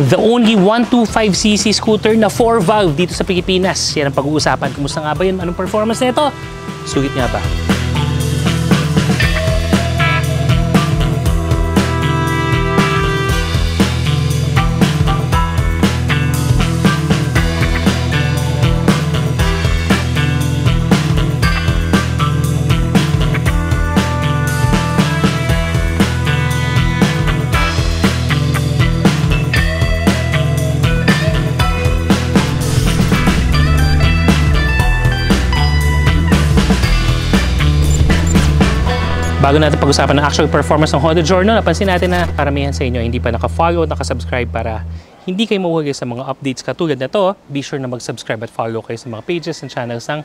The only 125cc scooter na 4-valve dito sa Pilipinas. Yan ang pag-uusapan. Kumusta nga ba yun? Anong performance nito? Sugit nga ba? Bago natin pag-usapan ng actual performance ng Honda Giorno, napansin natin na karamihan sa inyo hindi pa naka-follow, naka-subscribe para hindi kayo mahuhuli sa mga updates katulad na to. Be sure na mag-subscribe at follow kayo sa mga pages and channels ng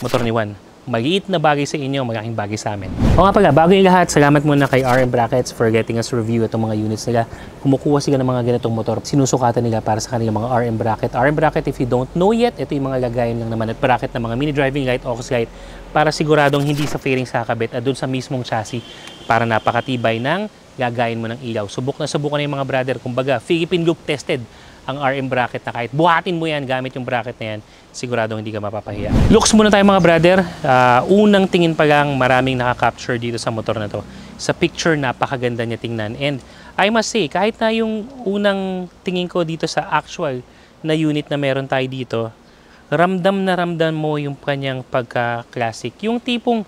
Motor ni Juan. Maliit na bagay sa inyo, malaking bagay sa amin. O nga pala, bago yung lahat, salamat muna kay RM Brackets for getting us review itong mga units nila. Kumukuha sila ng mga ganitong motor, sinusukatan nila para sa kanilang mga RM Bracket. RM Bracket, if you don't know yet, ito yung mga lagayan lang naman at bracket ng mga mini driving light, AUX light, para siguradong hindi sa fairings kakabit at dun sa mismong chassis para napakatibay ng gagayin mo ng ilaw. Subok na yung mga brother. Kumbaga, Philippine look tested ang RM bracket na kahit buhatin mo yan gamit yung bracket na yan, siguradong hindi ka mapapahiya. Looks muna tayo mga brother. Unang tingin pa lang, maraming nakaka-capture dito sa motor na to. Sa picture, napakaganda niya tingnan. And I must say, kahit na yung unang tingin ko dito sa actual na unit na meron tayo dito, ramdam na ramdam mo yung kanyang pagka-classic. Yung tipong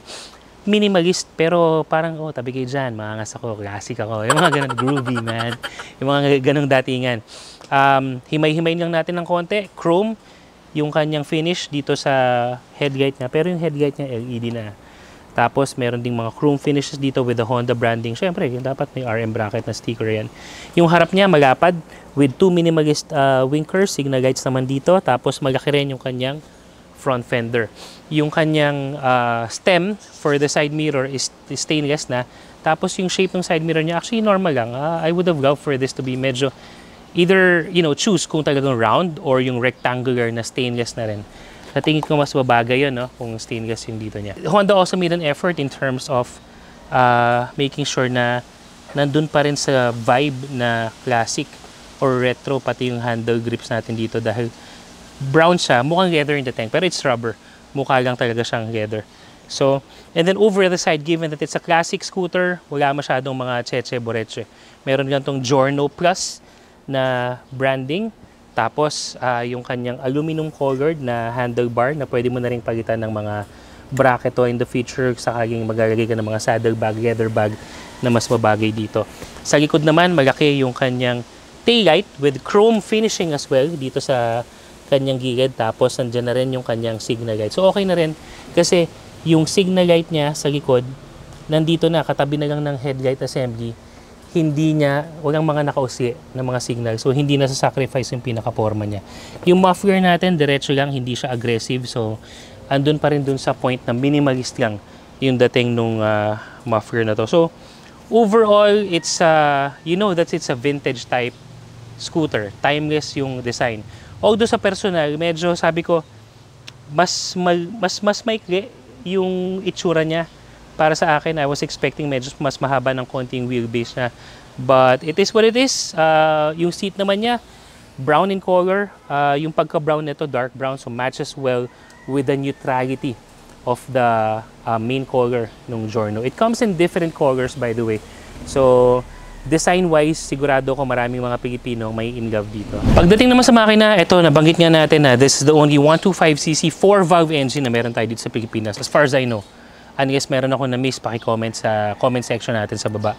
minimalist pero parang, oh, tabi kayo dyan, maangas ako, classic ako. Yung mga ganun, groovy man. Yung mga ganung datingan. Himay-himayin lang natin ng konti. Chrome, yung kanyang finish dito sa headlight niya. Pero yung headlight niya, LED na. Tapos, meron ding mga chrome finishes dito with the Honda branding. Siyempre, dapat may RM bracket na sticker yan. Yung harap niya, malapad with two minimalist winkers, signal lights naman dito. Tapos, malaki rin yung kanyang front fender. Yung kanyang stem for the side mirror is stainless na. Tapos, yung shape ng side mirror niya, actually normal lang. I would have loved for this to be medyo either, you know, choose kung talagang round or yung rectangular na stainless na rin. Sa tingin ko mas babagay yun, no? Kung stainless yung dito niya. Honda also made an effort in terms of making sure na nandun pa rin sa vibe na classic or retro, pati yung handle grips natin dito dahil brown siya, mukhang leather in the tank, pero it's rubber. Mukha lang talaga siyang leather. So, and then over the side, given that it's a classic scooter, wala masyadong mga cheche boreche. Meron lang tong Giorno Plus na branding. Tapos, yung kanyang aluminum colored na handlebar na pwede mo na rin palitan ng mga bracket in the future sakaling maglalagay ka ng mga saddlebag, leather bag na mas mabagay dito. Sa likod naman, malaki yung kanyang taillight with chrome finishing as well dito sa kanyang gilid. Tapos, nandyan na rin yung kanyang signal light. So, okay na rin kasi yung signal light niya sa likod, nandito na, katabi na lang ng headlight assembly. Hindi niya, walang mga nakausli ng mga signal. So, hindi na sa-sacrifice yung pinaka-forma niya. Yung muffler natin, diretso lang, hindi siya aggressive. So, andun pa rin dun sa point na minimalist lang yung dating nung muffler na to. So, overall, it's, you know that it's a vintage type scooter. Timeless yung design. Although sa personal, medyo sabi ko, mas maikli yung itsura niya. Para sa akin, I was expecting medyo mas mahaba ng konting wheelbase na. But it is what it is. Yung seat naman niya, brown in color. Yung pagka-brown nito, dark brown. So matches well with the neutrality of the main color ng Giorno. It comes in different colors, by the way. So design-wise, sigurado ko maraming mga Pilipino may in love dito. Pagdating naman sa makina, ito, nabanggit nga natin na this is the only 125cc 4-valve engine na meron tayo dito sa Pilipinas, as far as I know. Unless meron ako na-miss, paki-comment sa comment section natin sa baba.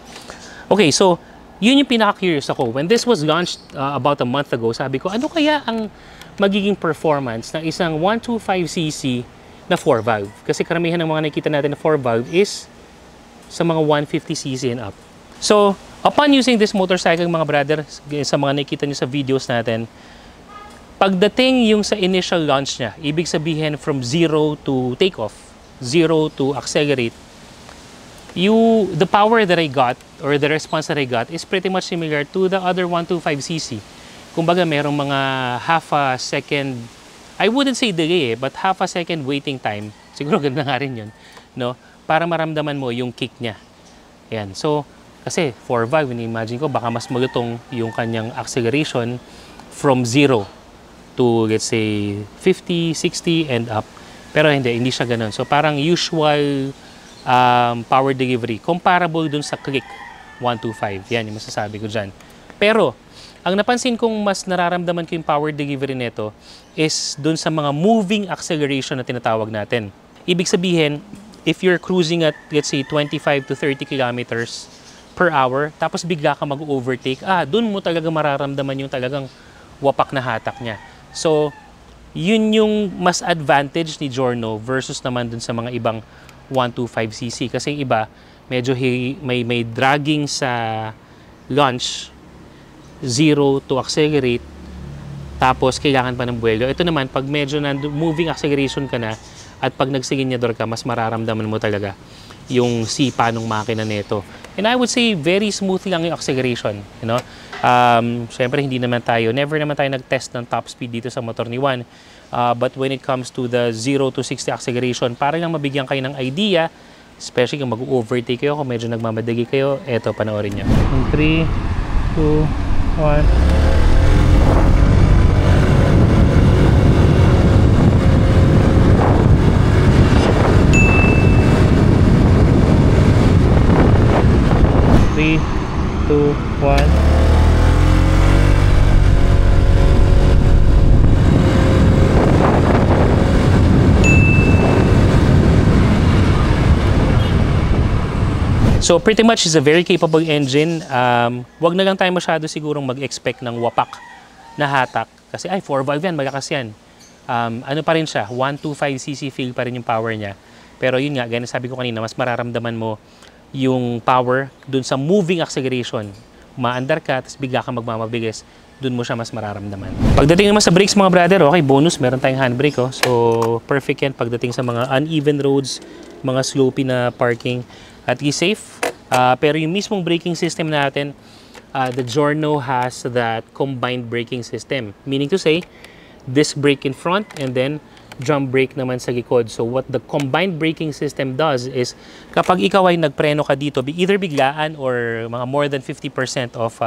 Okay, so, yun yung pinaka-curious ako. When this was launched about a month ago, sabi ko, ano kaya ang magiging performance ng isang 125cc na 4-valve? Kasi karamihan ng mga nakikita natin na 4-valve is sa mga 150cc and up. So, upon using this motorcycle, mga brother, sa mga nakikita nyo sa videos natin, pagdating yung sa initial launch niya, ibig sabihin from zero to takeoff, zero to accelerate, the power that I got or the response that I got is pretty much similar to the other 125cc. Kumbaga merong mga half a second, I wouldn't say delay but half a second waiting time. Siguro ganda nga rin yun, no? Para maramdaman mo yung kick niya. Yan. So, Kasi 4 valve, ini-imagine ko, baka mas malutong yung kanyang acceleration from 0 to, let's say, 50, 60, and up. Pero hindi siya ganun. So, parang usual power delivery, comparable dun sa Click 125. Yan yung masasabi ko dyan. Pero, ang napansin kong mas nararamdaman ko yung power delivery nito is dun sa mga moving acceleration na tinatawag natin. Ibig sabihin, if you're cruising at, let's say, 25 to 30 kilometers per hour, tapos bigla ka mag-overtake, dun mo talaga mararamdaman yung talagang wapak na hatak niya. So, yun yung mas advantage ni Giorno versus naman dun sa mga ibang 125cc. Kasi yung iba, medyo may dragging sa launch, 0 to accelerate, tapos kailangan pa ng buwelo. Ito naman, pag medyo moving acceleration ka na, at pag nagsilinyador ka, mas mararamdaman mo talaga yung sipa ng makina nito. And I would say, very smooth lang yung acceleration. You know? Siyempre, never naman tayo nag-test ng top speed dito sa motor ni Juan. But when it comes to the 0 to 60 acceleration, para lang mabigyan kayo ng idea, especially kung mag-overtake kayo, kung medyo nagmamadali kayo, eto, panoorin nyo. 3, 2, 1... Three, 2, 1. So pretty much is a very capable engine. Wag na lang tayo masyado sigurong mag-expect ng wapak na hatak. Kasi 4 valve yan, malakas yan. Ano pa rin siya, 125cc feel pa rin yung power niya. Pero yun nga, ganyan sabi ko kanina, mas mararamdaman mo yung power dun sa moving acceleration. Maandar ka, tapos bigla ka magmamabilis, dun mo siya mas mararamdaman. Pagdating naman sa brakes mga brother, okay, bonus, meron tayong handbrake. Oh. So, perfect yan pagdating sa mga uneven roads, mga slopey na parking. At least safe. Pero yung mismong braking system natin, the Giorno has that combined braking system. Meaning to say, disc brake in front and then drum brake naman sa likod. So what the combined braking system does is kapag ikaw ay nagpreno ka dito, either biglaan or mga more than 50% of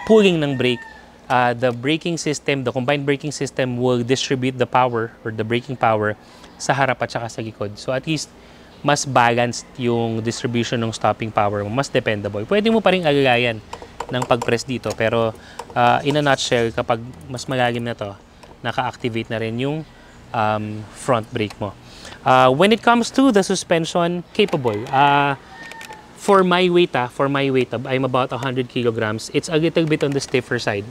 pulling ng brake, the braking system, the combined braking system will distribute the power or the braking power sa harap at saka sa likod. So at least mas balanced yung distribution ng stopping power mo, mas dependable. Pwede mo pa rin alalayan ng pag-press dito, pero in a nutshell, kapag mas malalim na to, naka-activate na rin yung front brake mo. When it comes to the suspension, capable. For my weight, I'm about 100 kilograms. It's a little bit on the stiffer side.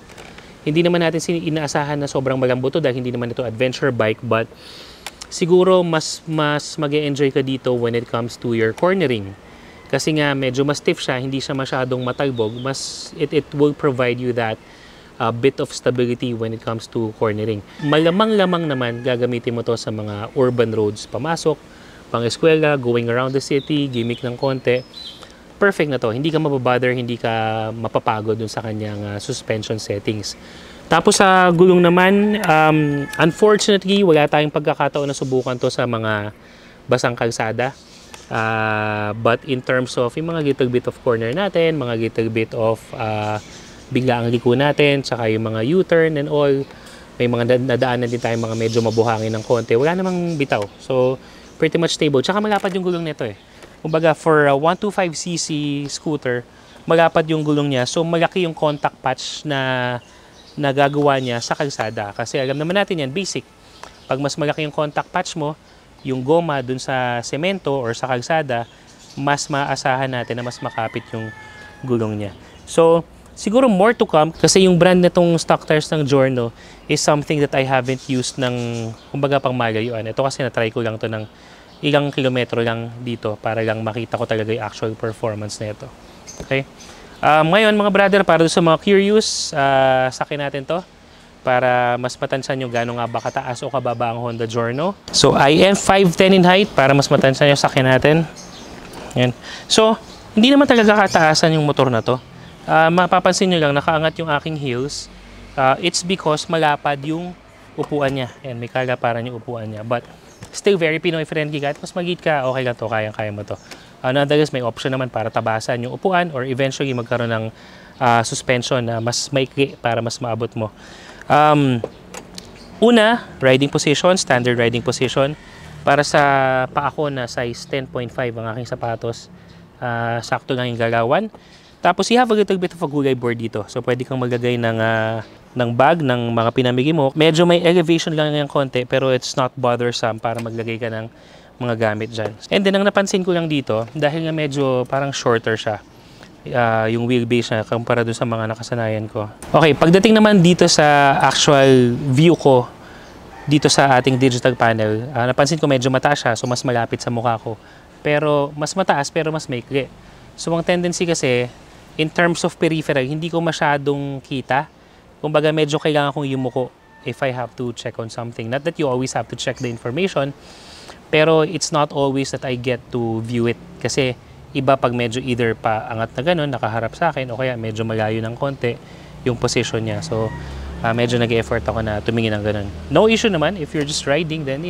Hindi naman natin inaasahan na sobrang malambot to dahil hindi naman ito adventure bike, but siguro mas mag-e-enjoy ka dito when it comes to your cornering. Kasi nga medyo mas stiff siya, hindi siya masyadong matalbog, it will provide you that bit of stability when it comes to cornering. Malamang-lamang naman gagamitin mo to sa mga urban roads, pamasok, pang-eskwela, going around the city, gimmick ng konti. Perfect na to. Hindi ka mababother, hindi ka mapapagod dun sa kanyang suspension settings. Tapos sa gulong naman, unfortunately, wala tayong pagkakataon na subukan to sa mga basang kalsada. But in terms of yung mga little bit of corner natin, mga little bit of bigla ang liko natin, saka yung mga U-turn and all, may mga nadaanan din tayong mga medyo mabuhangin ng konti. Wala namang bitaw. So, pretty much stable. Tsaka malapad yung gulong nito eh. Kumbaga, for a 125cc scooter, malapad yung gulong niya. So, malaki yung contact patch na nagagawa niya sa kalsada. Kasi alam naman natin yan, basic. Pag mas malaki yung contact patch mo, yung goma dun sa semento or sa kalsada, mas maasahan natin na mas makapit yung gulong niya. So, siguro more to come kasi yung brand nitong stock tires ng Giorno is something that I haven't used ng, kumbaga, pang malayuan. Ito kasi na-try ko lang to ng ilang kilometro lang dito para lang makita ko talaga yung actual performance na ito. Okay? Ngayon mga brother, para sa mga curious, sakin natin to para mas matansan nyo gano'n nga ba kataas o kababa ang Honda Giorno. So I am 5'10" in height para mas matansan nyo, sakin natin. Yan. So hindi naman talaga kataasan yung motor na to. Mapapansin nyo lang, nakaangat yung aking heels. It's because malapad yung upuan niya. Yan, may kalaparan yung upuan niya. But still very Pinoy friendly. Kahit mas magit ka, okay lang to, kayang-kaya mo to. Nonetheless, may option naman para tabasan yung upuan or eventually magkaroon ng suspension na mas maikli para mas maabot mo. Una, riding position, standard riding position. Para sa paa ko na size 10.5 ang aking sapatos, sakto lang yung galawan. Tapos, you have a little bit of a gulay board dito. So, pwede kang maglagay ng bag, ng mga pinamili mo. Medyo may elevation lang yung konti, pero it's not bothersome para maglagay ka ng mga gamit dyan. And then, ang napansin ko lang dito, dahil nga medyo parang shorter siya, yung wheelbase na kumpara dun sa mga nakasanayan ko. Okay, pagdating naman dito sa actual view ko, dito sa ating digital panel, napansin ko medyo mataas siya, so mas malapit sa mukha ko. Pero, mas mataas, pero mas maikli. So, ang tendency kasi, in terms of peripheral, hindi ko masyadong kita. Kumbaga, medyo kailangan kong yumuko if I have to check on something. Not that you always have to check the information, pero it's not always that I get to view it. Kasi, iba pag medyo either pa angat na ganun, nakaharap sa akin, o kaya medyo malayo ng konti yung position niya. So, medyo nag-effort ako na tumingin ng ganun. No issue naman. If you're just riding, then,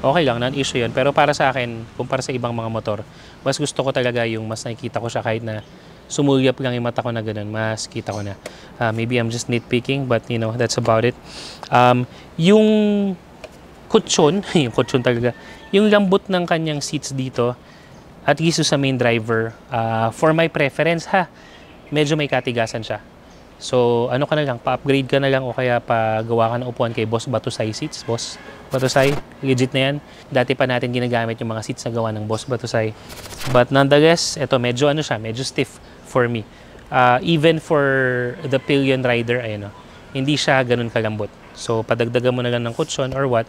okay lang, non-issue yun. Pero para sa akin, kumpara sa ibang mga motor, mas gusto ko talaga yung mas nakikita ko siya kahit na sumulyap lang yung mata ko na ganun, mas kita ko na. Maybe I'm just nitpicking, but that's about it. Yung kutsyon, yung kutsyon talaga, yung lambot ng kanyang seats dito, at least sa main driver, for my preference medyo may katigasan siya. So, ano ka na lang, pa-upgrade ka na lang o kaya pagawa ka ng upuan kay Boss Batusay Seats. Boss Batusay, legit na yan. Dati pa natin ginagamit yung mga seats na gawa ng Boss Batusay. But nonetheless, ito medyo medyo stiff for me. Even for the pillion rider, hindi siya ganun kalambot. So, padagdagan mo na lang ng cushion or what,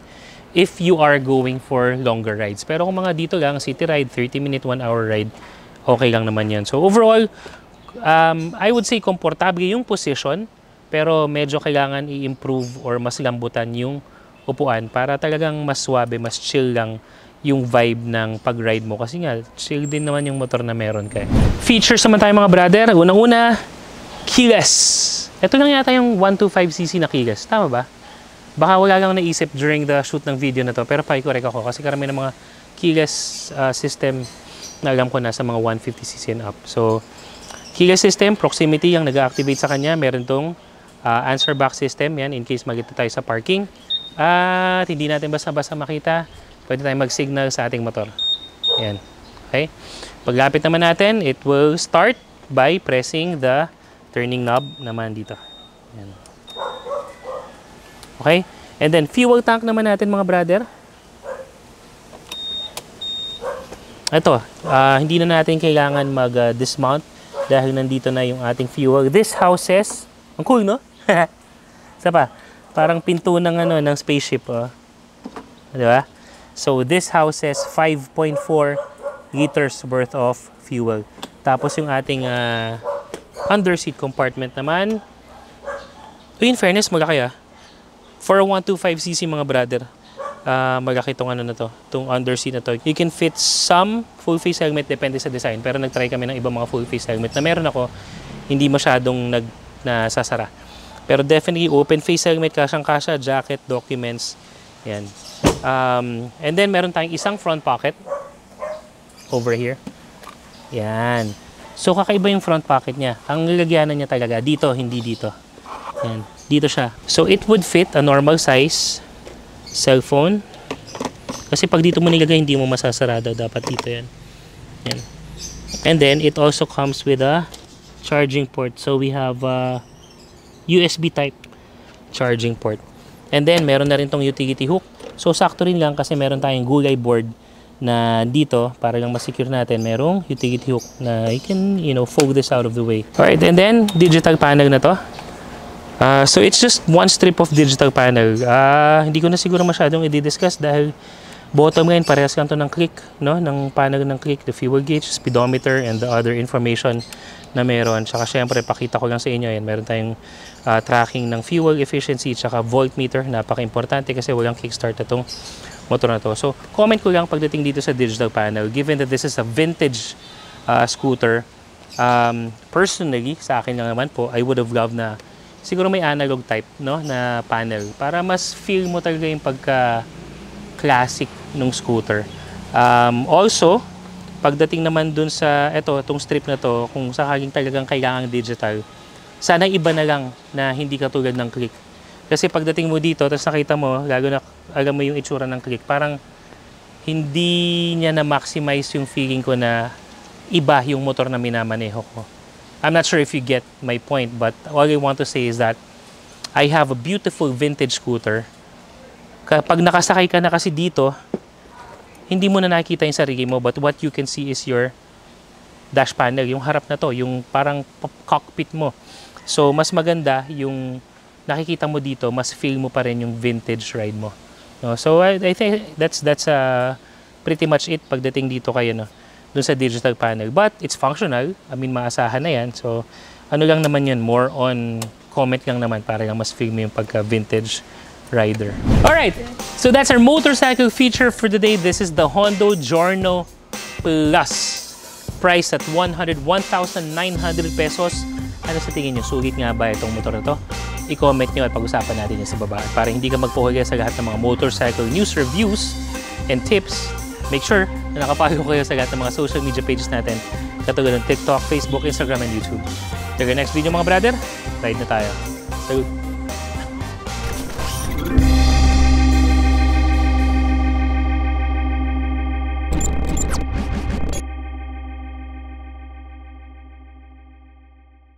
if you are going for longer rides. Pero kung mga dito lang, city ride, 30-minute, 1-hour ride, okay lang naman yan. So, overall, I would say komportable yung position, pero medyo kailangan i-improve or mas lambutan yung upuan para talagang mas swabe, mas chill lang yung vibe ng pag-ride mo. Kasi nga, chill din naman yung motor na meron ka. Features naman tayo mga brother. Unang-una, keyless. Ito lang yata yung 125cc na keyless. Tama ba? Baka wala lang naisip during the shoot ng video na to, pero pa-correct ako kasi karami ng mga keyless system na alam ko na sa mga 150cc and up. So, keyless system, proximity yung nag-activate sa kanya. Meron tong answer back system, yan, in case magkita tayo sa parking. At hindi natin basta-basta makita, pwede tayong mag-signal sa ating motor. Yan. Okay? Paglapit naman natin, it will start by pressing the turning knob naman dito. Yan. Okay? And then, fuel tank naman natin mga brother. Ito, hindi na natin kailangan mag-dismount dahil nandito na yung ating fuel. This houses, ang cool, no? Isa pa, parang pinto ng, ng spaceship. Oh. Diba? So, this houses 5.4 liters worth of fuel. Tapos yung ating underseat compartment naman, in fairness, malaki For a 125cc mga brother, malaki itong na to, itong underseat na to. You can fit some full face helmet, depende sa design. Pero nag-try kami ng ibang mga full face helmet na meron ako, hindi masyadong nasasara. Pero definitely open face helmet, kasyang-kasya, jacket, documents, yan. And then meron tayong isang front pocket over here. Yan. So kakaiba yung front pocket niya. Ang lalagyanan niya talaga dito, hindi dito. Yan. Dito siya. So it would fit a normal size cellphone. Kasi pag dito mo nilagay, hindi mo masasarado. Dapat dito yan. Yan. And then, it also comes with a charging port. So, we have a USB type charging port. And then, meron na rin tong utility hook. So, sakto rin lang kasi meron tayong gulay board na dito, para lang masecure natin, merong utility hook na you can, fold this out of the way. Alright, and then, digital panel na to. So it's just one strip of digital panel. Hindi ko na siguro masyadong i-discuss dahil bottom line, parehas lang to ng click, no? Ng panel ng click, the fuel gauge, speedometer, and the other information na meron. Tsaka syempre, pakita ko lang sa inyo, yan, meron tayong tracking ng fuel efficiency, tsaka voltmeter, napaka-importante kasi walang kickstart itong motor na to. So, comment ko lang pagdating dito sa digital panel, given that this is a vintage scooter, personally, sa akin lang naman po, I would have loved na siguro may analog type, no, na panel para mas feel mo talaga yung pagka classic ng scooter. Also, Pagdating naman dun sa itong strip na to, kung sakaling talagang kailangang digital, sana iba na lang na hindi katulad ng click. Kasi pagdating mo dito, tapos nakita mo, lalo na alam mo yung itsura ng click, parang hindi niya na-maximize yung feeling ko na iba yung motor na minamaneho ko. I'm not sure if you get my point, but all I want to say is that I have a beautiful vintage scooter. Kapag nakasakay ka na kasi dito, hindi mo na nakikita yung sarili mo, but what you can see is your dash panel, yung harap na to, yung parang cockpit mo. So, mas maganda yung nakikita mo dito, mas feel mo pa rin yung vintage ride mo. No? So, I think that's pretty much it pagdating dito kayo, no? Dun sa digital panel. But, it's functional. I mean, maasahan na yan. So, ano lang naman yun, more on comment lang naman para lang mas feel mo yung pagka-vintage rider. Alright, so that's our motorcycle feature for today. This is the Hondo Giorno Plus, priced at 101,900 pesos. Ano sa tingin nyo? Sulit nga ba itong motor na to? I-comment nyo at pag-usapan natin yan sa baba. Para hindi ka magpuhuli sa lahat ng mga motorcycle news, reviews, and tips, make sure na nakapalo kayo sa lahat ng mga social media pages natin, katulad ng TikTok, Facebook, Instagram, and YouTube. Till the next video mga brother, ride na tayo. Salute!